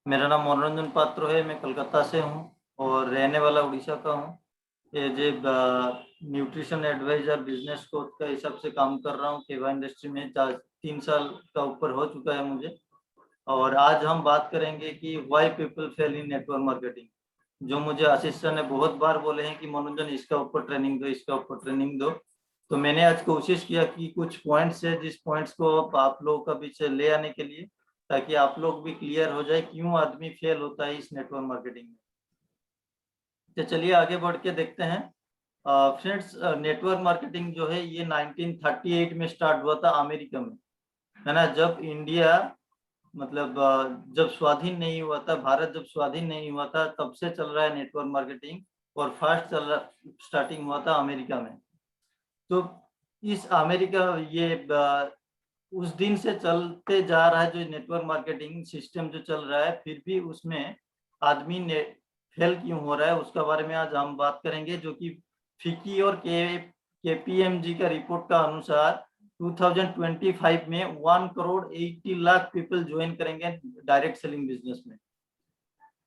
मेरा नाम मनोरंजन पात्र है। मैं कलकत्ता से हूँ और रहने वाला उड़ीसा का हूँ। As a nutrition advisor business coach का हिसाब से काम कर रहा हूँ। केवा इंडस्ट्री में 3 साल का ऊपर हो चुका है मुझे। और आज हम बात करेंगे कि why people fail in network marketing. जो मुझे आशीष सर ने बहुत बार बोले हैं कि मनोरंजन इसका ऊपर ट्रेनिंग दो, इसका ऊपर ट्रेनिंग दो। तो मैंने आज कोशिश किया कि कुछ पॉइंट्स है जिस पॉइंट्स को आप लोगों का बीच ले आने के लिए, ताकि आप लोग भी क्लियर हो जाए क्यों आदमी फेल होता है इस नेटवर्क मार्केटिंग में। तो चलिए आगे बढ़ के देखते हैं। फ्रेंड्स, नेटवर्क मार्केटिंग जो है ये 1938 में स्टार्ट हुआ था अमेरिका में, है ना। जब इंडिया मतलब जब स्वाधीन नहीं हुआ था, भारत जब स्वाधीन नहीं हुआ था, तब से चल रहा है नेटवर्क मार्केटिंग। और फर्स्ट स्टार्टिंग हुआ था अमेरिका में। तो इस अमेरिका ये उस दिन से चलते जा रहा है जो नेटवर्क मार्केटिंग सिस्टम जो चल रहा है, फिर भी उसमें आदमी ने फेल क्यों हो रहा है उसका बारे में आज हम बात करेंगे। जो कि फिकी और केपीएमजी का रिपोर्ट का अनुसार 2025 में 1 करोड़ 80 लाख पीपल ज्वाइन करेंगे डायरेक्ट सेलिंग बिजनेस में।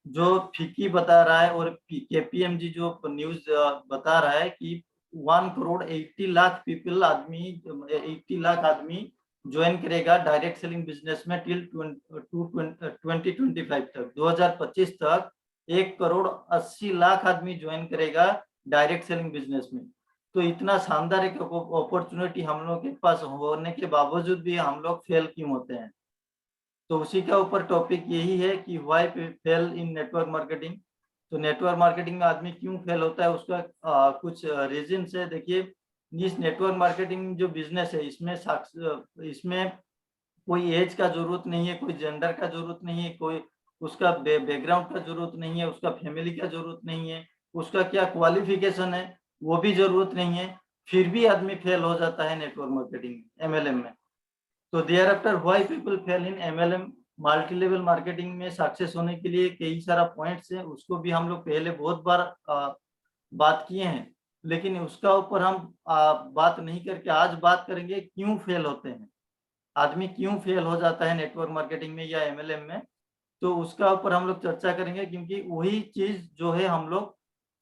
जो फिकी बता रहा है और केपीएमजी जो न्यूज बता रहा है कि 1 करोड़ 80 लाख पीपल 80 लाख आदमी ज्वाइन करेगा डायरेक्ट सेलिंग बिजनेस में टिल 2025 तक। 2025 तक 1 करोड़ 80 लाख आदमी ज्वाइन करेगा डायरेक्ट सेलिंग बिजनेस में। तो इतना शानदार एक अपॉर्चुनिटी हम लोग के पास होने के बावजूद भी हम लोग फेल क्यों होते हैं। तो उसी के ऊपर टॉपिक यही है कि why fail in network marketing. तो नेटवर्क मार्केटिंग में आदमी क्यों फेल होता है उसका कुछ रीजन है। देखिए, इस नेटवर्क मार्केटिंग जो बिजनेस है इसमें कोई एज का जरूरत नहीं है, कोई जेंडर का जरूरत नहीं है, कोई उसका बैकग्राउंड का जरूरत नहीं है, उसका फैमिली का जरूरत नहीं है, उसका क्या क्वालिफिकेशन है वो भी जरूरत नहीं है। फिर भी आदमी फेल हो जाता है नेटवर्क मार्केटिंग एमएलएम में। तो there after why people fail in MLM multi level marketing में सक्सेस होने के लिए कई सारा पॉइंट्स है। उसको भी हम लोग पहले बहुत बार बात किए हैं, लेकिन उसका ऊपर हम बात नहीं करके आज बात करेंगे क्यों फेल होते हैं, आदमी क्यों फेल हो जाता है नेटवर्क मार्केटिंग में या एमएलएम में। तो उसका ऊपर हम लोग चर्चा करेंगे, क्योंकि वही चीज जो है हम लोग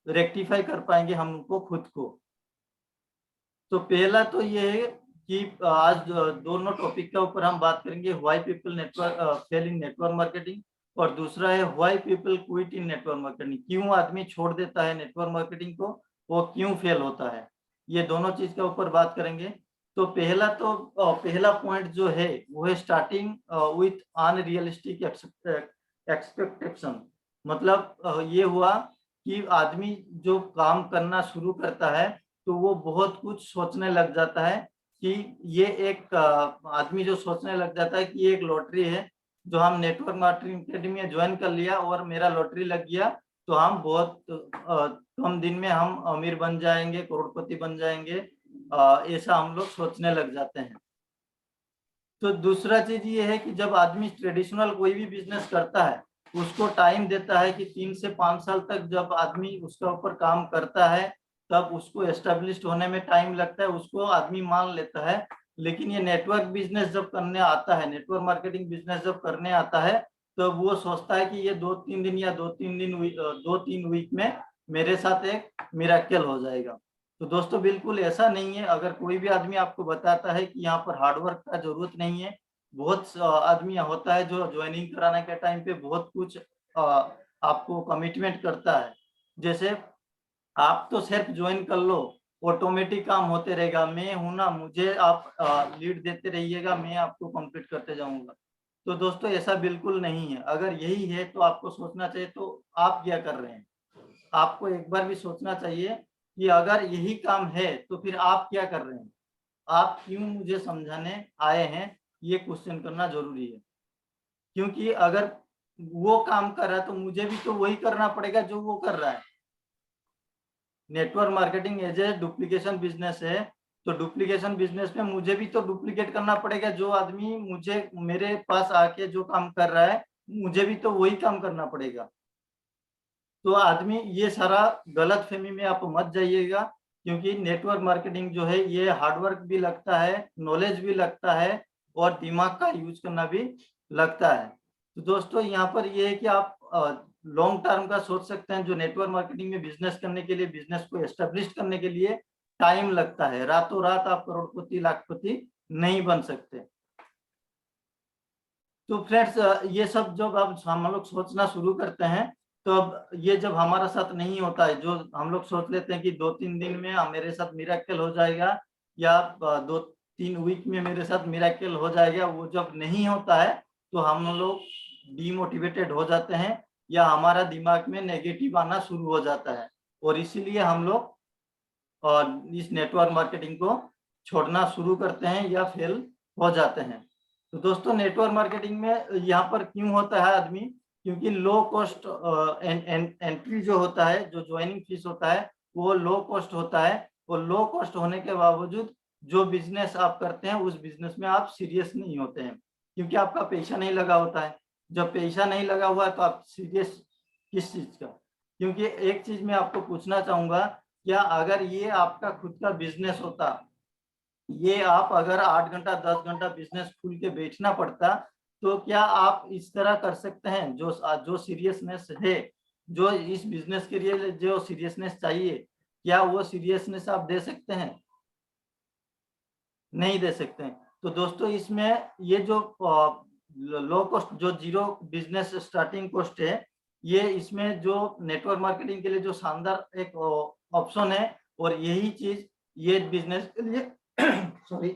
रेक्टिफाई कर पाएंगे हमको खुद को। तो पहला तो ये है कि आज दोनों टॉपिक के ऊपर हम बात करेंगे, why people network fail in network marketing, और दूसरा है why people quit in network marketing, क्यों आदमी छोड़ देता है नेटवर्क मार्केटिंग को, वो क्यों फेल होता है। ये दोनों चीज के ऊपर बात करेंगे। तो पहला पॉइंट जो है वो है स्टार्टिंग विथ अनरियलिस्टिक एक्सपेक्टेशन। मतलब ये हुआ कि आदमी जो काम करना शुरू करता है तो वो बहुत कुछ सोचने लग जाता है कि ये एक आदमी जो सोचने लग जाता है कि ये एक लॉटरी है, जो हम नेटवर्क मार्केटिंग अकेडमी में ज्वाइन कर लिया और मेरा लॉटरी लग गया तो हम बहुत कम दिन में हम अमीर बन जाएंगे, करोड़पति बन जाएंगे, ऐसा हम लोग सोचने लग जाते हैं। तो दूसरा चीज ये है कि जब आदमी ट्रेडिशनल कोई भी बिजनेस करता है उसको टाइम देता है कि 3 से 5 साल तक जब आदमी उसका ऊपर काम करता है तब उसको एस्टेब्लिश होने में टाइम लगता है, उसको आदमी मान लेता है। लेकिन ये नेटवर्क बिजनेस जब करने आता है, नेटवर्क मार्केटिंग बिजनेस जब करने आता है तो वो सोचता है कि ये 2-3 दिन या 2-3 वीक में मेरे साथ एक मिरेकल हो जाएगा। तो दोस्तों बिल्कुल ऐसा नहीं है। अगर कोई भी आदमी आपको बताता है कि यहाँ पर हार्डवर्क का जरूरत नहीं है, बहुत आदमी होता है जो ज्वाइनिंग कराने के टाइम पे बहुत कुछ आपको कमिटमेंट करता है। जैसे आप तो सिर्फ ज्वाइन कर लो, ऑटोमेटिक काम होते रहेगा, मैं हूं ना, मुझे आप लीड देते रहिएगा, मैं आपको कंप्लीट करते जाऊंगा। तो दोस्तों ऐसा बिल्कुल नहीं है। अगर यही है तो आपको सोचना चाहिए तो आप क्या कर रहे हैं। आपको एक बार भी सोचना चाहिए कि अगर यही काम है तो फिर आप क्या कर रहे हैं, आप क्यों मुझे समझाने आए हैं, ये क्वेश्चन करना जरूरी है। क्योंकि अगर वो काम कर रहा है तो मुझे भी तो वही करना पड़ेगा जो वो कर रहा है। Network marketing as a duplication business है, तो डुप्लीकेशन बिजनेस में मुझे भी तो डुप्लीकेट करना पड़ेगा। जो आदमी मुझे मेरे पास आके जो काम कर रहा है मुझे भी तो वही काम करना पड़ेगा। तो आदमी ये सारा गलत फहमी में आप मत जाइएगा, क्योंकि नेटवर्क मार्केटिंग जो है ये हार्डवर्क भी लगता है, नॉलेज भी लगता है और दिमाग का यूज करना भी लगता है। तो दोस्तों यहाँ पर ये है कि आप लॉन्ग टर्म का सोच सकते हैं। जो नेटवर्क मार्केटिंग में बिजनेस करने के लिए, बिजनेस को एस्टेब्लिश करने के लिए टाइम लगता है। रातों रात आप करोड़पति लाखपति नहीं बन सकते। तो फ्रेंड्स ये सब जब अब हम लोग सोचना शुरू करते हैं, तो अब ये जब हमारा साथ नहीं होता है, जो हम लोग सोच लेते हैं कि 2-3 दिन में मेरे साथ मिरेकल हो जाएगा या 2-3 वीक में मेरे साथ मिरेकल हो जाएगा, वो जब नहीं होता है तो हम लोग डिमोटिवेटेड हो जाते हैं या हमारा दिमाग में नेगेटिव आना शुरू हो जाता है, और इसीलिए हम लोग इस नेटवर्क मार्केटिंग को छोड़ना शुरू करते हैं या फेल हो जाते हैं। तो दोस्तों नेटवर्क मार्केटिंग में यहाँ पर क्यों होता है आदमी, क्योंकि लो कॉस्ट एंट्री जो होता है, जो ज्वाइनिंग फीस होता है वो लो कॉस्ट होता है, और लो कॉस्ट होने के बावजूद जो बिजनेस आप करते हैं उस बिजनेस में आप सीरियस नहीं होते हैं, क्योंकि आपका पैसा नहीं लगा होता है। जब पैसा नहीं लगा हुआ है तो आप सीरियस किस चीज का? क्योंकि एक चीज मैं आपको पूछना चाहूंगा, क्या अगर ये आपका खुद का बिजनेस होता, ये आप अगर 8 घंटा 10 घंटा बिजनेस खुल के बैठना पड़ता, तो क्या आप इस तरह कर सकते हैं? जो सीरियसनेस है, जो इस बिजनेस के लिए जो सीरियसनेस चाहिए, क्या वो सीरियसनेस आप दे सकते हैं? नहीं दे सकते हैं। तो दोस्तों इसमें ये जो लो कॉस्ट, जो जीरो बिजनेस स्टार्टिंग कॉस्ट है, ये इसमें जो नेटवर्क मार्केटिंग के लिए जो शानदार एक ऑप्शन है, और यही चीज ये बिजनेस के लिए सॉरी,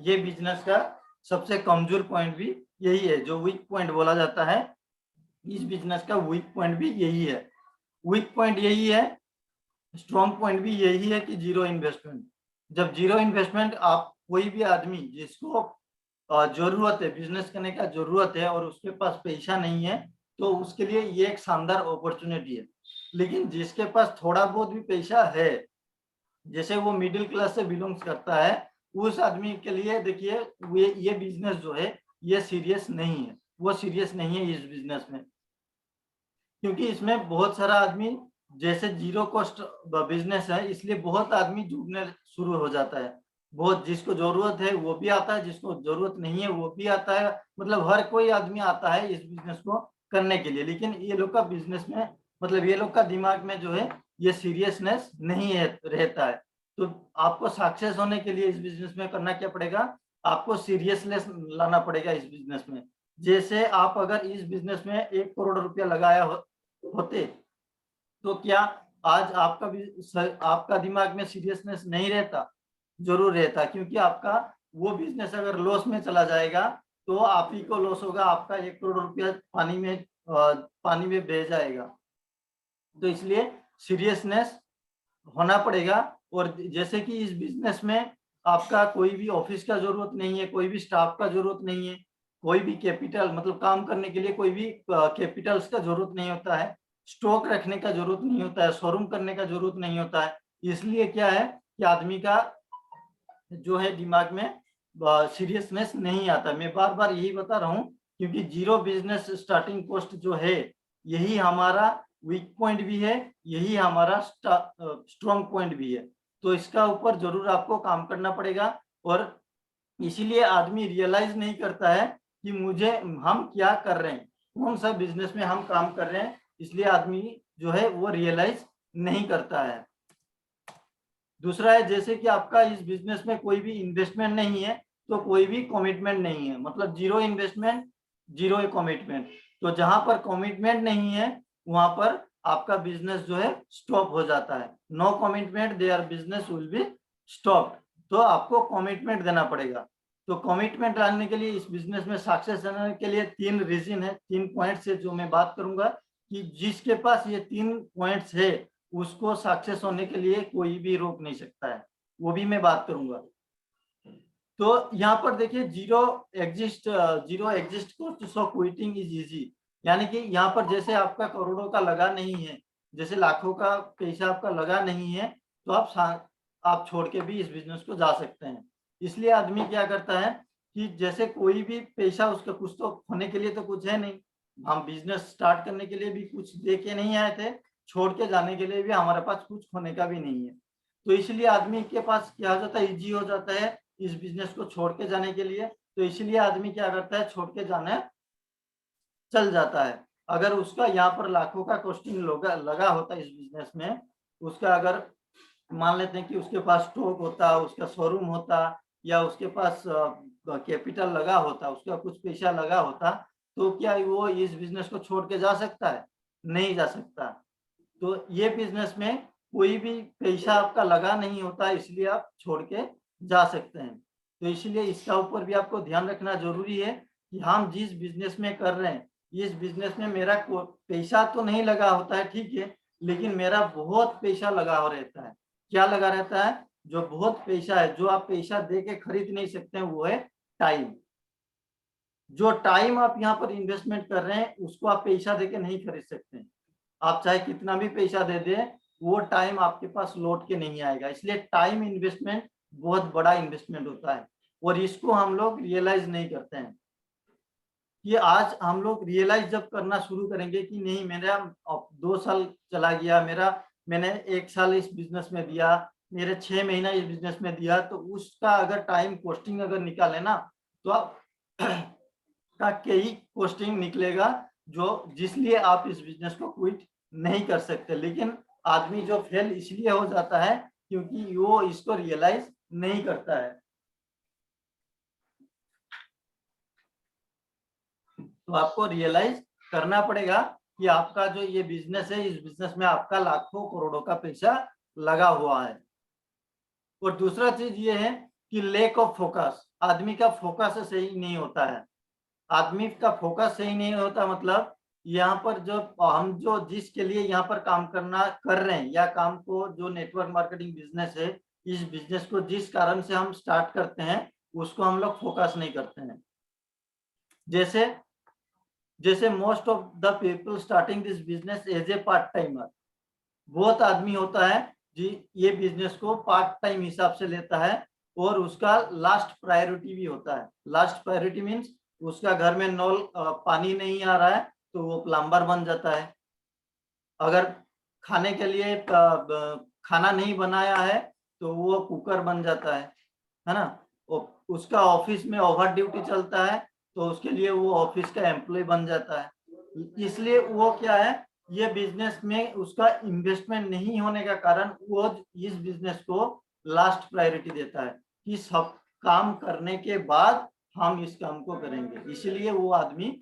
ये बिजनेस का सबसे कमजोर पॉइंट भी यही है, जो वीक पॉइंट बोला जाता है। इस बिजनेस का वीक पॉइंट भी यही है, वीक पॉइंट यही है, स्ट्रॉन्ग पॉइंट भी यही है कि जीरो इन्वेस्टमेंट। जब जीरो इन्वेस्टमेंट, आप कोई भी आदमी जिसको जरूरत है, बिजनेस करने का जरूरत है, और उसके पास पैसा नहीं है, तो उसके लिए ये एक शानदार अपॉर्चुनिटी है। लेकिन जिसके पास थोड़ा बहुत भी पैसा है, जैसे वो मिडिल क्लास से बिलोंग्स करता है, उस आदमी के लिए देखिए ये बिजनेस जो है ये सीरियस नहीं है, वो सीरियस नहीं है इस बिजनेस में, क्योंकि इसमें बहुत सारा आदमी, जैसे जीरो कॉस्ट बिजनेस है, इसलिए बहुत आदमी जुड़ने शुरू हो जाता है। बहुत जिसको जरूरत है वो भी आता है, जिसको जरूरत नहीं है वो भी आता है, मतलब हर कोई आदमी आता है इस बिजनेस को करने के लिए। लेकिन ये लोग का बिजनेस में, मतलब ये लोग का दिमाग में जो है ये सीरियसनेस नहीं है, रहता है। तो आपको सक्सेस होने के लिए इस बिजनेस में करना क्या पड़ेगा? आपको सीरियसनेस लाना पड़ेगा इस बिजनेस में। जैसे आप अगर इस बिजनेस में 1 करोड़ रुपया लगाया होते, तो क्या आज आपका भी आपका दिमाग में सीरियसनेस नहीं रहता? जरूर रहता, क्योंकि आपका वो बिजनेस अगर लॉस में चला जाएगा तो आप ही को लॉस होगा, आपका 1 करोड़ रुपया पानी में बह जाएगा। तो इसलिए सीरियसनेस होना पड़ेगा। और जैसे कि इस बिजनेस में आपका कोई भी ऑफिस का जरूरत नहीं है, कोई भी स्टाफ का जरूरत नहीं है, कोई भी कैपिटल, मतलब काम करने के लिए कोई भी कैपिटल्स का जरूरत नहीं होता है, स्टॉक रखने का जरूरत नहीं होता है, शोरूम करने का जरूरत नहीं होता है। इसलिए क्या है कि आदमी का जो है दिमाग में सीरियसनेस नहीं आता। मैं बार बार यही बता रहा हूँ, क्योंकि जीरो बिजनेस स्टार्टिंग कॉस्ट जो है, यही हमारा वीक पॉइंट भी है, यही हमारा स्ट्रॉन्ग पॉइंट भी है। तो इसका ऊपर जरूर आपको काम करना पड़ेगा। और इसीलिए आदमी रियलाइज नहीं करता है कि हम क्या कर रहे हैं, कौन सा बिजनेस में हम काम कर रहे हैं, इसलिए आदमी जो है वो रियलाइज नहीं करता है। दूसरा है, जैसे कि आपका इस बिजनेस में कोई भी इन्वेस्टमेंट नहीं है, तो कोई भी कमिटमेंट नहीं है, मतलब जीरो इन्वेस्टमेंट जीरो कमिटमेंट। तो जहां पर कमिटमेंट नहीं है वहां पर आपका बिजनेस जो है स्टॉप हो जाता है। No commitment there business will be stop. तो आपको कमिटमेंट देना पड़ेगा। तो कमिटमेंट लाने के लिए, इस बिजनेस में सक्सेस आने के लिए 3 रीजन है, 3 पॉइंट्स है जो मैं बात करूंगा, कि जिसके पास ये 3 पॉइंट्स है उसको सक्सेस होने के लिए कोई भी रोक नहीं सकता है, वो भी मैं बात करूंगा। तो यहाँ पर देखिए, zero exist cost, so quitting is easy. यानी कि यहाँ पर जैसे आपका करोड़ों का लगा नहीं है, जैसे लाखों का पैसा आपका लगा नहीं है, तो आप छोड़ के भी इस बिजनेस को जा सकते हैं। इसलिए आदमी क्या करता है कि जैसे कोई भी पैसा उसका कुछ तो होने के लिए तो कुछ है नहीं, हम बिजनेस स्टार्ट करने के लिए भी कुछ दे के नहीं आए थे, छोड़ के जाने के लिए भी हमारे पास कुछ होने का भी नहीं है। तो इसलिए आदमी के पास क्या हो जाता है, इजी हो जाता है इस बिजनेस को छोड़ के जाने के लिए। तो इसलिए आदमी क्या करता है, छोड़ के जाने चल जाता है। अगर उसका यहाँ पर लाखों का कॉस्टिंग लगा होता है इस बिजनेस में, उसका अगर मान लेते हैं कि उसके पास स्टॉक होता, उसका शोरूम होता, या उसके पास कैपिटल लगा होता, उसका कुछ पैसा लगा होता, तो क्या वो इस बिजनेस को छोड़ के जा सकता है? नहीं जा सकता। तो ये बिजनेस में कोई भी पैसा आपका लगा नहीं होता, इसलिए आप छोड़ के जा सकते हैं। तो इसलिए इसका ऊपर भी आपको ध्यान रखना जरूरी है कि हम जिस बिजनेस में कर रहे हैं, इस बिजनेस में मेरा पैसा तो नहीं लगा होता है, ठीक है, लेकिन मेरा बहुत पैसा लगा हो रहता है। क्या लगा रहता है? जो बहुत पैसा है, जो आप पैसा दे के खरीद नहीं सकते हैं, वो है टाइम। जो टाइम आप यहाँ पर इन्वेस्टमेंट कर रहे हैं, उसको आप पैसा देके नहीं खरीद सकते। आप चाहे कितना भी पैसा दे दें, वो टाइम आपके पास लौट के नहीं आएगा। इसलिए टाइम इन्वेस्टमेंट बहुत बड़ा इन्वेस्टमेंट होता है, और इसको हम लोग रियलाइज नहीं करते हैं। कि आज हम लोग रियलाइज जब करना शुरू करेंगे कि नहीं, मेरा 2 साल चला गया, मैंने 1 साल इस बिजनेस में दिया, मेरे 6 महीना इस बिजनेस में दिया, तो उसका अगर टाइम कॉस्टिंग अगर निकाले ना, तो आप का कई कॉस्टिंग निकलेगा, जो जिसलिए आप इस बिजनेस को क्विट नहीं कर सकते। लेकिन आदमी जो फेल इसलिए हो जाता है क्योंकि वो इसको रियलाइज नहीं करता है। तो आपको रियलाइज करना पड़ेगा कि आपका जो ये बिजनेस है, इस बिजनेस में आपका लाखों करोड़ों का पैसा लगा हुआ है। और दूसरा चीज ये है कि लेक ऑफ फोकस, आदमी का फोकस सही नहीं होता है। आदमी का फोकस सही नहीं होता मतलब यहाँ पर जो जिसके लिए यहाँ पर काम कर रहे हैं, या काम को जो नेटवर्क मार्केटिंग बिजनेस है, इस बिजनेस को जिस कारण से हम स्टार्ट करते हैं, उसको हम लोग फोकस नहीं करते हैं। जैसे most of the people starting this business as a part timer. बहुत आदमी होता है जी ये बिजनेस को पार्ट टाइम हिसाब से लेता है, और उसका लास्ट प्रायोरिटी भी होता है। लास्ट प्रायोरिटी मीन्स उसका घर में नल पानी नहीं आ रहा है तो वो प्लम्बर बन जाता है। अगर खाने के लिए खाना नहीं बनाया है तो वो कुकर बन जाता है ना। उसका ऑफिस में ओवर ड्यूटी चलता है तो उसके लिए वो ऑफिस का एम्प्लॉय बन जाता है। इसलिए वो क्या है, ये बिजनेस में उसका इन्वेस्टमेंट नहीं होने का कारण वो इस बिजनेस को लास्ट प्रायोरिटी देता है कि सब काम करने के बाद हम इस काम को करेंगे। इसलिए वो आदमी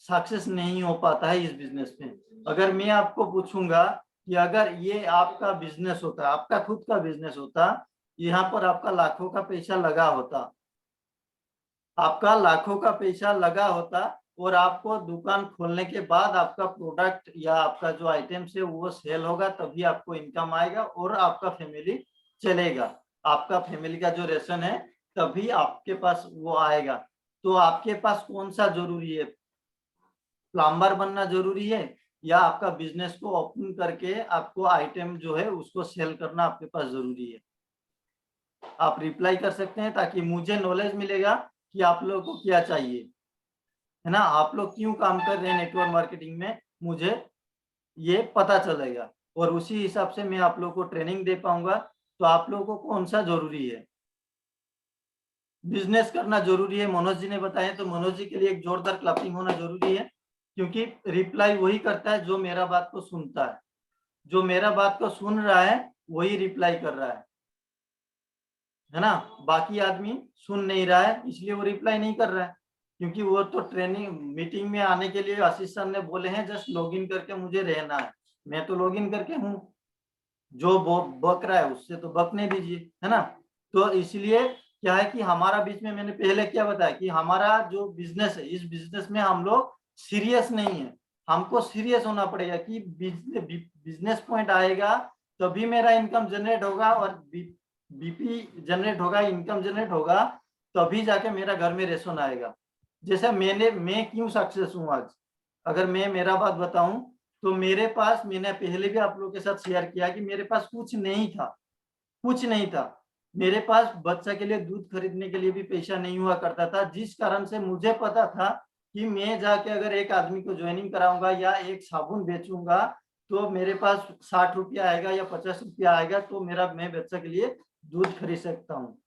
सक्सेस नहीं हो पाता है इस बिजनेस में। अगर मैं आपको पूछूंगा कि अगर ये आपका बिजनेस होता, आपका खुद का बिजनेस होता, यहाँ पर आपका लाखों का पैसा लगा होता, आपका लाखों का पैसा लगा होता, और आपको दुकान खोलने के बाद आपका प्रोडक्ट या आपका जो आइटम्स है वो सेल होगा, तभी आपको इनकम आएगा और आपका फैमिली चलेगा। आपका फैमिली का जो रेशन है तभी आपके पास वो आएगा। तो आपके पास कौन सा जरूरी है, प्लम्बर बनना जरूरी है, या आपका बिजनेस को ओपन करके आपको आइटम जो है उसको सेल करना आपके पास जरूरी है? आप रिप्लाई कर सकते हैं ताकि मुझे नॉलेज मिलेगा कि आप लोगों को क्या चाहिए, है ना। आप लोग क्यों काम कर रहे हैं नेटवर्क मार्केटिंग में, मुझे ये पता चलेगा, और उसी हिसाब से मैं आप लोगों को ट्रेनिंग दे पाऊंगा। तो आप लोगों को कौन सा जरूरी है, बिजनेस करना जरूरी है, मनोज जी ने बताया, तो मनोज जी के लिए एक जोरदार क्लैपिंग होना जरूरी है, क्योंकि रिप्लाई वही करता है जो मेरा बात को सुनता है। जो मेरा बात को सुन रहा है वही रिप्लाई कर रहा है ना। बाकी आदमी सुन नहीं रहा है इसलिए वो रिप्लाई नहीं कर रहा है, क्योंकि वो तो ट्रेनिंग मीटिंग में आने के लिए आशीष सर ने बोले हैं जस्ट लॉगिन करके मुझे रहना है। मैं तो लॉगिन करके हूँ, जो बक रहा है उससे तो बकने दीजिए, है ना। तो इसलिए क्या है कि हमारा बीच में मैंने पहले क्या बताया कि हमारा जो बिजनेस है, इस बिजनेस में हम लोग सीरियस नहीं है। हमको सीरियस होना पड़ेगा कि बिजनेस पॉइंट आएगा तभी मेरा इनकम जनरेट होगा, और बीपी जनरेट होगा, इनकम जनरेट होगा, तभी जाके मेरा घर में रेशन आएगा। जैसे मैं क्यों सक्सेस हूँ आज, अगर मैं मेरा बात बताऊं, तो मेरे पास, मैंने पहले भी आप लोगों के साथ शेयर किया कि मेरे पास कुछ नहीं था, कुछ नहीं था। मेरे पास बच्चा के लिए दूध खरीदने के लिए भी पैसा नहीं हुआ करता था, जिस कारण से मुझे पता था कि मैं जाके अगर एक आदमी को ज्वाइनिंग कराऊंगा या एक साबुन बेचूंगा तो मेरे पास 60 रुपया आएगा या 50 रुपया आएगा, तो मैं बच्चा के लिए दूध खरीद सकता हूँ।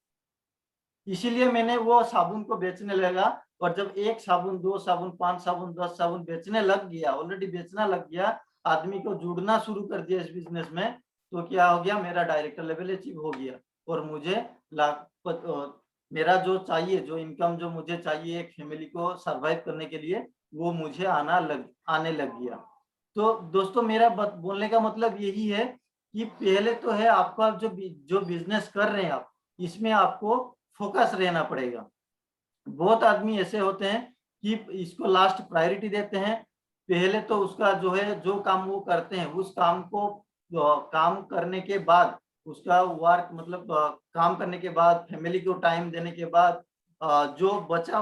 इसीलिए मैंने वो साबुन को बेचने लगा, और जब 1 साबुन, 2 साबुन, 5 साबुन, 10 साबुन बेचने लग गया, ऑलरेडी बेचना लग गया, आदमी को जुड़ना शुरू कर दिया इस बिजनेस में, तो क्या हो गया, मेरा डायरेक्टर लेवल अचीव हो गया, और मुझे मेरा जो चाहिए, जो इनकम जो मुझे चाहिए एक फैमिली को सर्वाइव करने के लिए, वो मुझे आने लग गया। तो दोस्तों मेरा बोलने का मतलब यही है कि पहले तो है आपका जो बिजनेस कर रहे हैं आप, इसमें आपको फोकस रहना पड़ेगा। बहुत आदमी ऐसे होते हैं कि इसको लास्ट प्रायोरिटी देते हैं। पहले तो उसका जो है, जो काम वो करते हैं, उस काम को काम करने के बाद, उसका वर्क मतलब काम करने के बाद, फैमिली को टाइम देने के बाद, जो बचा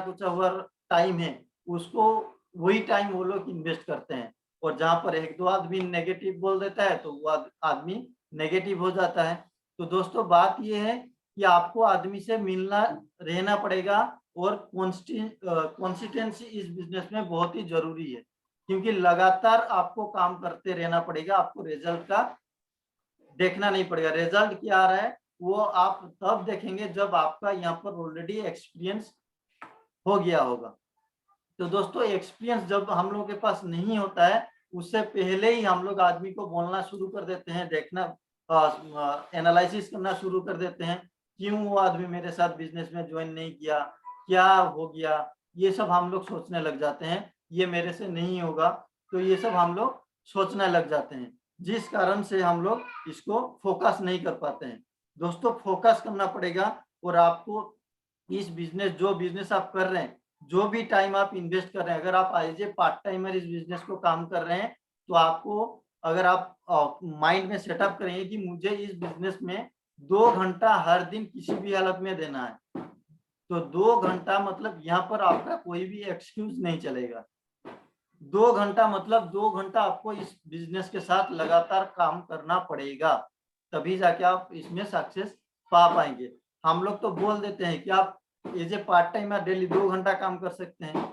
कुचा हुआ टाइम है, उसको वही टाइम वो लोग इन्वेस्ट करते हैं। और जहाँ पर 1-2 आदमी नेगेटिव बोल देता है, तो वो आदमी नेगेटिव हो जाता है। तो दोस्तों बात ये है कि आपको आदमी से मिलना रहना पड़ेगा, और कंसिस्टेंसी इस बिजनेस में बहुत ही जरूरी है, क्योंकि लगातार आपको काम करते रहना पड़ेगा। आपको रिजल्ट का देखना नहीं पड़ेगा। रिजल्ट क्या आ रहा है वो आप तब देखेंगे जब आपका यहाँ पर ऑलरेडी एक्सपीरियंस हो गया होगा। तो दोस्तों एक्सपीरियंस जब हम लोगों के पास नहीं होता है, उससे पहले ही हम लोग आदमी को बोलना शुरू कर देते हैं, देखना एनालिसिस करना शुरू कर देते हैं, क्यों वो आदमी मेरे साथ बिजनेस में ज्वाइन नहीं किया, क्या हो गया, ये सब हम लोग सोचने लग जाते हैं, ये मेरे से नहीं होगा, तो ये सब हम लोग सोचने लग जाते हैं, जिस कारण से हम लोग इसको फोकस नहीं कर पाते हैं। दोस्तों फोकस करना पड़ेगा, और आपको इस बिजनेस, जो बिजनेस आप कर रहे हैं, जो भी टाइम आप इन्वेस्ट कर रहे हैं, अगर आप एज ए पार्ट टाइमर इस बिजनेस को काम कर रहे हैं, तो आपको, अगर आप माइंड में सेटअप करेंगे कि मुझे इस बिजनेस में 2 घंटा हर दिन किसी भी हालत में देना है, तो 2 घंटा मतलब यहाँ पर आपका कोई भी एक्सक्यूज नहीं चलेगा। 2 घंटा मतलब 2 घंटा आपको इस बिजनेस के साथ लगातार काम करना पड़ेगा, तभी जाके आप इसमें सक्सेस पा पाएंगे। हम लोग तो बोल देते हैं कि आप as a part time daily 2 घंटा काम कर सकते हैं,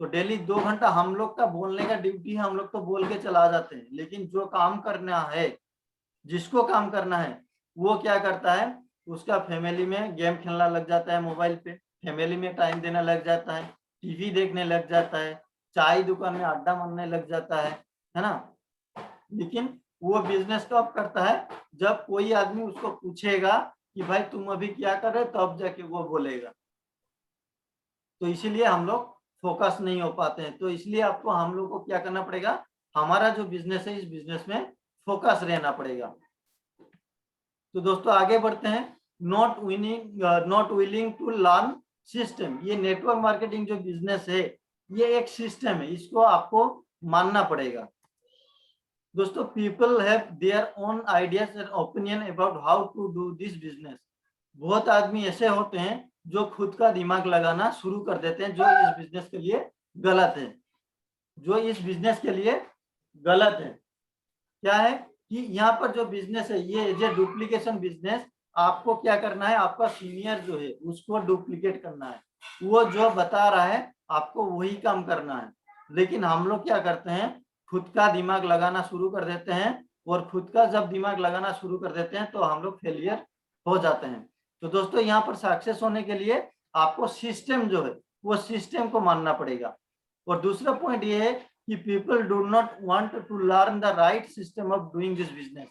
तो डेली 2 घंटा हम लोग का बोलने का ड्यूटी है, हम लोग तो बोल के चला जाते हैं, लेकिन जो काम करना है, जिसको काम करना है, वो क्या करता है, उसका फैमिली में गेम खेलना लग जाता है, मोबाइल पे फैमिली में टाइम देना लग जाता है, टीवी देखने लग जाता है, चाय दुकान में अड्डा मारने लग जाता है ना। लेकिन वो बिजनेस कब करता है, जब कोई आदमी उसको पूछेगा कि भाई तुम अभी क्या कर रहे हो, तब जाके वो बोलेगा। तो इसीलिए हम लोग फोकस नहीं हो पाते हैं। तो इसलिए आपको, हम लोग को क्या करना पड़ेगा, हमारा जो बिजनेस है, इस बिजनेस में फोकस रहना पड़ेगा। तो दोस्तों आगे बढ़ते हैं। Not willing to learn system. ये नेटवर्क मार्केटिंग जो बिजनेस है, ये एक सिस्टम है, इसको आपको मानना पड़ेगा। दोस्तों people have their own ideas and opinion about how to do this business. बहुत आदमी ऐसे होते हैं जो खुद का दिमाग लगाना शुरू कर देते हैं, जो इस बिजनेस के लिए गलत है, जो इस बिजनेस के लिए गलत है। क्या है कि यहाँ पर जो बिजनेस है, ये एज ए डुप्लीकेशन बिजनेस, आपको क्या करना है, आपका सीनियर जो है उसको डुप्लीकेट करना है, वो जो बता रहा है आपको वही काम करना है। लेकिन हम लोग क्या करते हैं, खुद का दिमाग लगाना शुरू कर देते हैं, और खुद का जब दिमाग लगाना शुरू कर देते हैं तो हम लोग फेलियर हो जाते हैं। तो दोस्तों यहाँ पर सक्सेस होने के लिए आपको सिस्टम जो है, वो सिस्टम को मानना पड़ेगा। और दूसरा पॉइंट ये है कि people do not want to learn the right system of doing this business.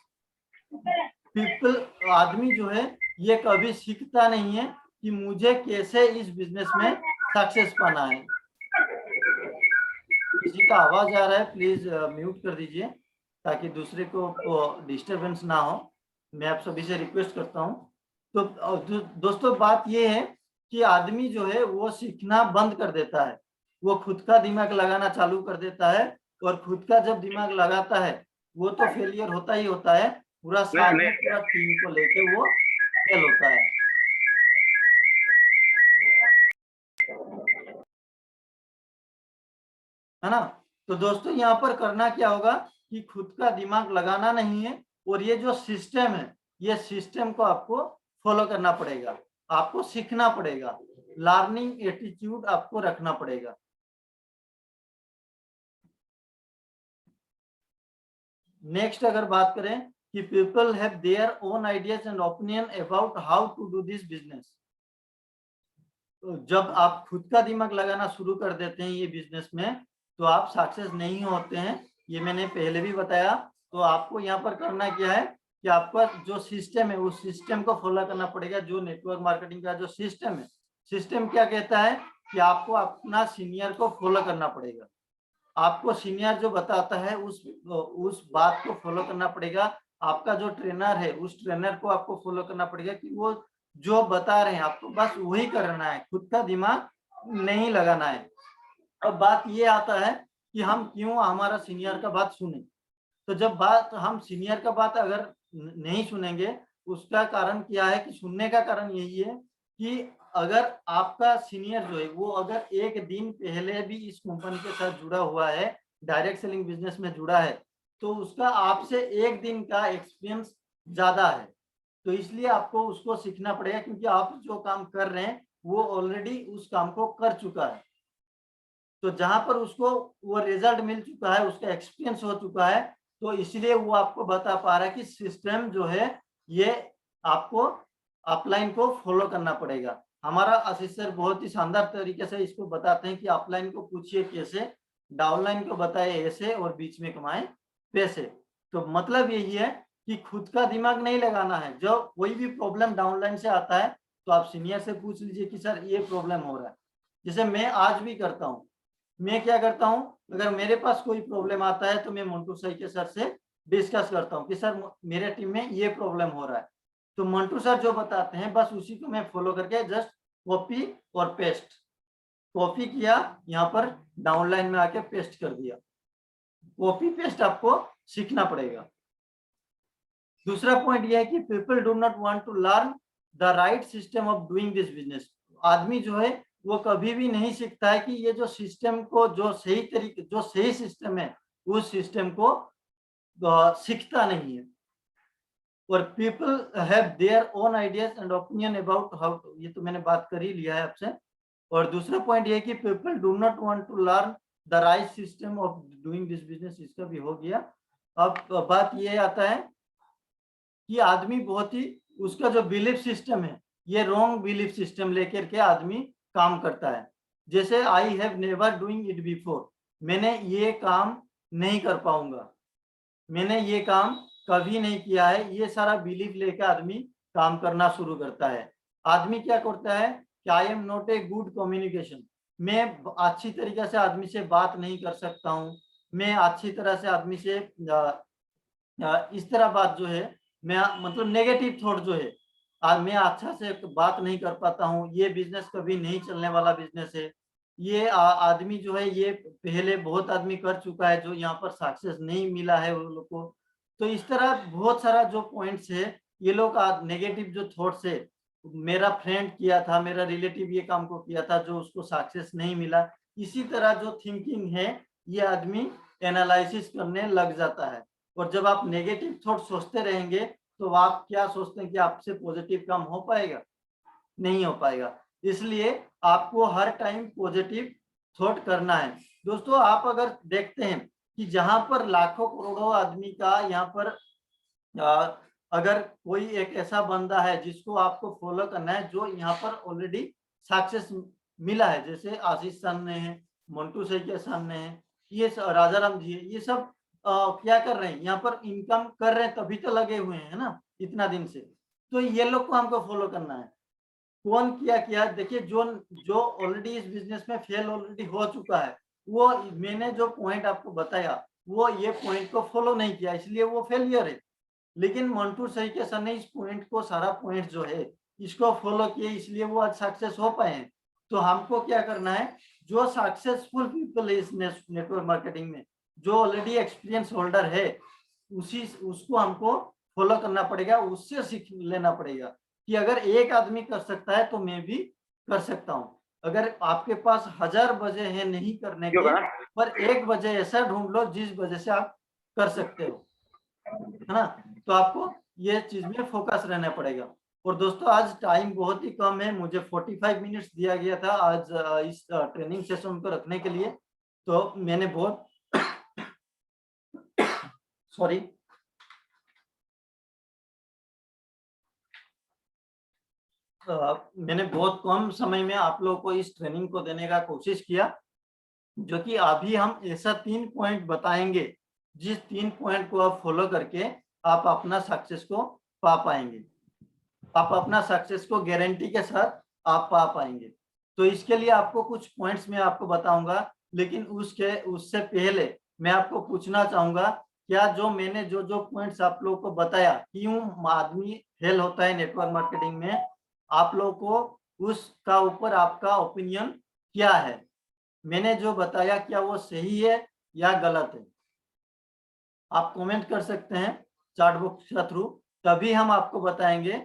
People, आदमी जो है, ये कभी सीखता नहीं है कि मुझे कैसे इस बिजनेस में सक्सेस पाना है। किसी का आवाज आ रहा है, प्लीज म्यूट कर दीजिए, ताकि दूसरे को डिस्टरबेंस ना हो। मैं आप सभी से रिक्वेस्ट करता हूँ। तो दोस्तों बात ये है कि आदमी जो है वो सीखना बंद कर देता है, वो खुद का दिमाग लगाना चालू कर देता है, और खुद का जब दिमाग लगाता है, वो तो फेलियर होता ही होता है, पूरा साथ में पूरा टीम को लेके वो फेल होता है ना। तो दोस्तों यहाँ पर करना क्या होगा कि खुद का दिमाग लगाना नहीं है, और ये जो सिस्टम है, ये सिस्टम को आपको फॉलो करना पड़ेगा, आपको सीखना पड़ेगा, लर्निंग एटीट्यूड आपको रखना पड़ेगा। नेक्स्ट अगर बात करें कि people have their own ideas and opinion about how to do this business. तो जब आप खुद का दिमाग लगाना शुरू कर देते हैं ये बिजनेस में, तो आप सक्सेस नहीं होते हैं। ये मैंने पहले भी बताया। तो आपको यहाँ पर करना क्या है कि आपका जो सिस्टम है उस सिस्टम को फॉलो करना पड़ेगा। जो नेटवर्क मार्केटिंग का जो सिस्टम है, सिस्टम क्या कहता है कि आपको अपना सीनियर को फॉलो करना पड़ेगा। आपको सीनियर जो बताता है उस बात को फॉलो करना पड़ेगा। आपका जो ट्रेनर है उस ट्रेनर को आपको फॉलो करना पड़ेगा कि वो जो बता रहे हैं आपको बस वही करना है, खुद का दिमाग नहीं लगाना है। अब बात ये आता है कि हम क्यों हमारा सीनियर का बात सुने। तो जब बात हम सीनियर का बात अगर नहीं सुनेंगे, उसका कारण क्या है कि सुनने का कारण यही है कि अगर आपका सीनियर जो है वो अगर एक दिन पहले भी इस कंपनी के साथ जुड़ा हुआ है, डायरेक्ट सेलिंग बिजनेस में जुड़ा है, तो उसका आपसे एक दिन का एक्सपीरियंस ज्यादा है। तो इसलिए आपको उसको सीखना पड़ेगा, क्योंकि आप जो काम कर रहे हैं वो ऑलरेडी उस काम को कर चुका है। तो जहां पर उसको वो रिजल्ट मिल चुका है, उसका एक्सपीरियंस हो चुका है, तो इसलिए वो आपको बता पा रहा है कि सिस्टम जो है ये आपको अपलाइन को फॉलो करना पड़ेगा। हमारा आशीष सर बहुत ही शानदार तरीके से इसको बताते हैं कि अपलाइन को पूछिए कैसे, डाउनलाइन को बताए ऐसे और बीच में कमाए पैसे। तो मतलब यही है कि खुद का दिमाग नहीं लगाना है। जब कोई भी प्रॉब्लम डाउनलाइन से आता है तो आप सीनियर से पूछ लीजिए कि सर ये प्रॉब्लम हो रहा है। जैसे मैं आज भी करता हूँ, मैं क्या करता हूँ, अगर मेरे पास कोई प्रॉब्लम आता है तो मैं मंटू सर के सर से डिस्कस करता हूँ कि सर मेरे टीम में ये प्रॉब्लम हो रहा है। तो मंटू सर जो बताते हैं बस उसी को मैं फॉलो करके जस्ट कॉपी और पेस्ट, कॉपी किया यहाँ पर डाउनलाइन में आके पेस्ट कर दिया। कॉपी पेस्ट आपको सीखना पड़ेगा। दूसरा पॉइंट यह है कि people do not want to learn the right system of doing this business. आदमी जो है वो कभी भी नहीं सीखता है कि ये जो सिस्टम को जो सही तरीके जो सही सिस्टम है उस सिस्टम को सीखता नहीं है। और people have their own ideas and opinion about how, ये तो मैंने बात कर ही लिया है आपसे। और दूसरा पॉइंट ये है कि people do not want to learn the right system of doing this business, इसका भी हो गया। अब बात ये आता है कि आदमी बहुत ही उसका जो बिलीफ सिस्टम है ये रॉन्ग बिलीफ सिस्टम लेकर के आदमी काम करता है। जैसे I have never doing it before, मैंने ये काम नहीं कर पाऊंगा, मैंने ये काम कभी नहीं किया है, ये सारा बिलीफ लेकर आदमी काम करना शुरू करता है। आदमी क्या करता है कि I am not a good communication, मैं अच्छी तरीके से आदमी से बात नहीं कर सकता हूँ, मैं अच्छी तरह से आदमी से इस तरह बात जो है मैं मतलब नेगेटिव थॉट जो है मैं अच्छा से बात नहीं कर पाता हूँ, ये बिजनेस कभी नहीं चलने वाला बिजनेस है। ये आदमी जो है ये पहले बहुत आदमी कर चुका है जो यहाँ पर सक्सेस नहीं मिला है वो लोग को। तो इस तरह बहुत सारा जो पॉइंट्स है ये लोग नेगेटिव जो थॉट्स है, मेरा फ्रेंड किया था, मेरा रिलेटिव ये काम को किया था जो उसको सक्सेस नहीं मिला, इसी तरह जो थिंकिंग है ये आदमी एनालिसिस करने लग जाता है। और जब आप नेगेटिव थॉट सोचते रहेंगे तो आप क्या सोचते हैं कि आपसे पॉजिटिव काम हो पाएगा? नहीं हो पाएगा। इसलिए आपको हर टाइम पॉजिटिव थॉट करना है। दोस्तों आप अगर देखते हैं कि जहां पर लाखों करोड़ों आदमी का यहाँ पर अगर कोई एक ऐसा बंदा है जिसको आपको फॉलो करना है जो यहाँ पर ऑलरेडी सक्सेस मिला है, जैसे आशीष सामने है, मंटू सही के सामने है, ये राजा राम जी है, ये सब क्या कर रहे हैं यहाँ पर इनकम कर रहे हैं तभी तो लगे हुए हैं ना इतना दिन से। तो ये लोग को हमको फॉलो करना है। कौन किया किया देखिए, जो जो ऑलरेडी इस बिजनेस में फेल ऑलरेडी हो चुका है, वो मैंने जो पॉइंट आपको बताया वो ये पॉइंट को फॉलो नहीं किया इसलिए वो फेलियर है। लेकिन मंटू सही के सर ने इस पॉइंट को सारा पॉइंट जो है इसको फॉलो किए इसलिए वो आज सक्सेस हो पाए हैं। तो हमको क्या करना है, जो सक्सेसफुल पीपल है इस नेटवर्क मार्केटिंग में, जो ऑलरेडी एक्सपीरियंस होल्डर है, उसको हमको फॉलो करना पड़ेगा, उससे सीख लेना पड़ेगा कि अगर एक आदमी कर सकता है तो मैं भी कर सकता हूँ। अगर आपके पास 1000 वजह है नहीं करने की, पर एक वजह ऐसा ढूंढ लो जिस वजह से आप कर सकते हो, है ना। तो आपको ये चीज में फोकस रहना पड़ेगा। और दोस्तों आज टाइम बहुत ही कम है, मुझे 45 मिनट्स दिया गया था आज इस ट्रेनिंग सेशन को रखने के लिए। तो मैंने बहुत सॉरी मैंने बहुत कम समय में आप लोगों को इस ट्रेनिंग को देने का कोशिश किया, जो कि अभी हम ऐसा 3 पॉइंट बताएंगे जिस 3 पॉइंट को आप फॉलो करके आप अपना सक्सेस को पा पाएंगे। आप अपना सक्सेस को गारंटी के साथ आप पा पाएंगे। तो इसके लिए आपको कुछ पॉइंट्स मैं आपको बताऊंगा, लेकिन उससे पहले मैं आपको पूछना चाहूंगा, क्या जो मैंने जो पॉइंट्स आप लोगों को बताया, क्यों आदमी फेल होता है नेटवर्क मार्केटिंग में, आप लोगों को उसका ऊपर आपका ओपिनियन क्या है? मैंने जो बताया क्या वो सही है या गलत है? आप कमेंट कर सकते हैं चैट बॉक्स के थ्रू, तभी हम आपको बताएंगे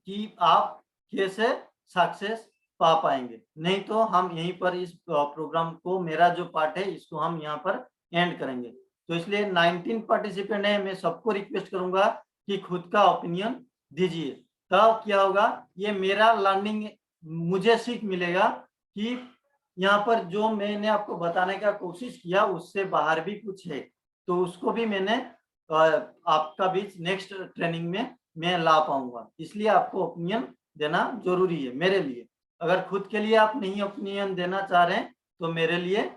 कि आप कैसे सक्सेस पा पाएंगे। नहीं तो हम यहीं पर इस प्रोग्राम को, मेरा जो पार्ट है इसको हम यहाँ पर एंड करेंगे। तो इसलिए 19 पार्टिसिपेंट है, मैं सबको रिक्वेस्ट करूंगा कि खुद का ओपिनियन दीजिए। तब क्या होगा, ये मेरा लर्निंग, मुझे सीख मिलेगा कि यहाँ पर जो मैंने आपको बताने का कोशिश किया उससे बाहर भी कुछ है, तो उसको भी मैंने आपका बीच नेक्स्ट ट्रेनिंग में मैं ला पाऊंगा। इसलिए आपको ओपिनियन देना जरूरी है मेरे लिए। अगर खुद के लिए आप नहीं ओपिनियन देना चाह रहे हैं तो मेरे लिए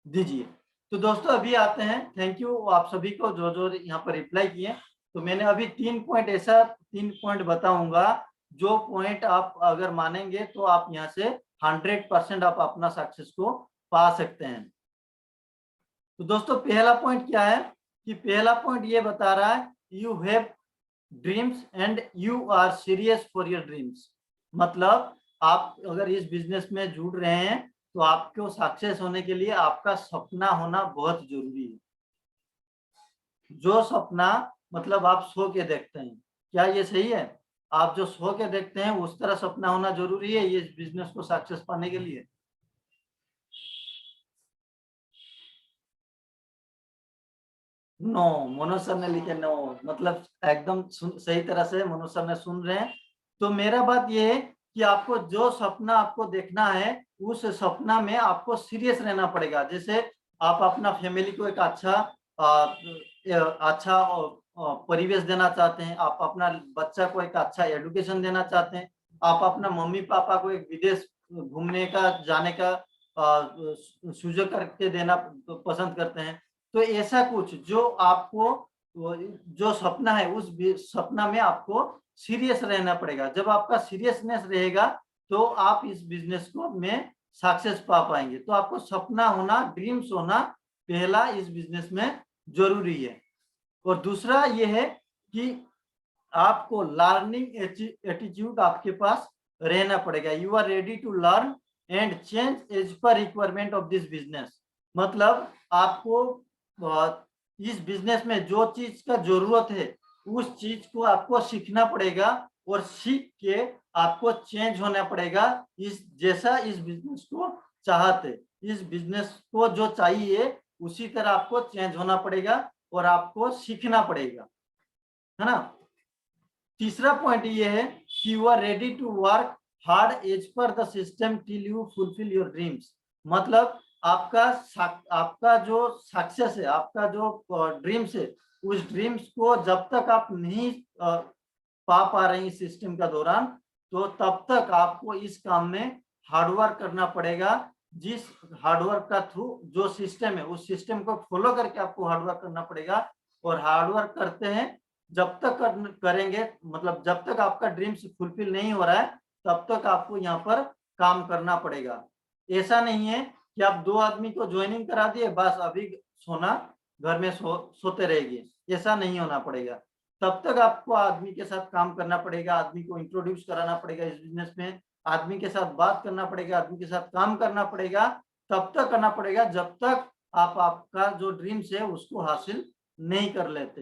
दीजिए। तो दोस्तों अभी आते हैं, थैंक यू आप सभी को जो यहाँ पर रिप्लाई किए। तो मैंने अभी 3 पॉइंट, ऐसा 3 पॉइंट बताऊंगा जो पॉइंट आप अगर मानेंगे तो आप यहाँ से 100% आप अपना सक्सेस को पा सकते हैं। तो दोस्तों पहला पॉइंट क्या है कि पहला पॉइंट ये बता रहा है, you have dreams and you are serious for your dreams. मतलब आप अगर इस बिजनेस में जुड़ रहे हैं तो आपको सक्सेस होने के लिए आपका सपना होना बहुत जरूरी है। जो सपना मतलब आप सो के देखते हैं, क्या ये सही है? आप जो सो के देखते हैं उस तरह सपना होना जरूरी है ये बिजनेस को सक्सेस पाने के लिए? नो, मनोज सर ने लिखे नो, मतलब एकदम सही तरह से मनोज सर ने सुन रहे हैं। तो मेरा बात ये है कि आपको जो सपना आपको देखना है उस सपना में आपको सीरियस रहना पड़ेगा। जैसे आप अपना फैमिली को एक अच्छा परिवेश देना चाहते हैं, आप अपना बच्चा को एक अच्छा एजुकेशन देना चाहते हैं, आप अपना मम्मी पापा को एक विदेश घूमने का, जाने का सुযোগ करके देना पसंद करते हैं। तो ऐसा कुछ जो आपको, जो सपना है उस सपना में आपको सीरियस रहना पड़ेगा। जब आपका सीरियसनेस रहेगा तो आप इस बिजनेस को में सक्सेस पा पाएंगे। तो आपको सपना होना, ड्रीम्स होना पहला इस बिजनेस में जरूरी है। और दूसरा ये है कि आपको लर्निंग एटीट्यूड आपके पास रहना पड़ेगा। You are ready to learn and change as per requirement of this business. मतलब आपको इस बिजनेस में जो चीज का जरूरत है उस चीज को आपको सीखना पड़ेगा, और सीख के आपको चेंज होना पड़ेगा इस जैसा इस बिजनेस को चाहते, इस बिजनेस को जो चाहिए उसी तरह आपको चेंज होना पड़ेगा और आपको सीखना पड़ेगा, है ना। तीसरा पॉइंट ये है कि you are ready to work hard as per the system till you fulfil your dreams. मतलब आपका जो सक्सेस है, आपका जो ड्रीम्स है, उस ड्रीम्स को जब तक आप नहीं पा रहे हैं इस सिस्टम का दौरान, तो तब तक आपको इस काम में हार्डवर्क करना पड़ेगा। जिस हार्डवर्क का थ्रू जो सिस्टम है उस सिस्टम को फॉलो करके आपको हार्डवर्क करना पड़ेगा। और हार्डवर्क करते हैं जब तक करेंगे, मतलब जब तक आपका ड्रीम्स फुलफिल नहीं हो रहा है तब तक आपको यहाँ पर काम करना पड़ेगा। ऐसा नहीं है कि आप 2 आदमी को ज्वाइनिंग करा दिए बस अभी सोना घर में सोते रहेगी, ऐसा नहीं होना पड़ेगा। तब तक आपको आदमी के साथ काम करना पड़ेगा, आदमी को इंट्रोड्यूस कराना पड़ेगा इस बिजनेस में, आदमी के साथ बात करना पड़ेगा, आदमी के साथ काम करना पड़ेगा। तब तक करना पड़ेगा जब तक आप आपका जो ड्रीम्स है उसको हासिल नहीं कर लेते।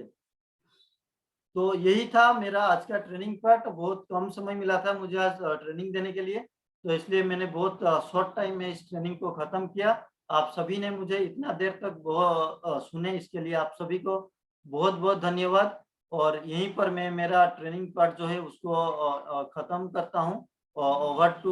तो यही था मेरा आज का ट्रेनिंग पार्ट। बहुत कम समय मिला था मुझे आज ट्रेनिंग देने के लिए, तो इसलिए मैंने बहुत शॉर्ट टाइम में इस ट्रेनिंग को खत्म किया। आप सभी ने मुझे इतना देर तक सुने, इसके लिए आप सभी को बहुत बहुत धन्यवाद। और यहीं पर मैं मेरा ट्रेनिंग पार्ट जो है उसको खत्म करता हूँ। Over to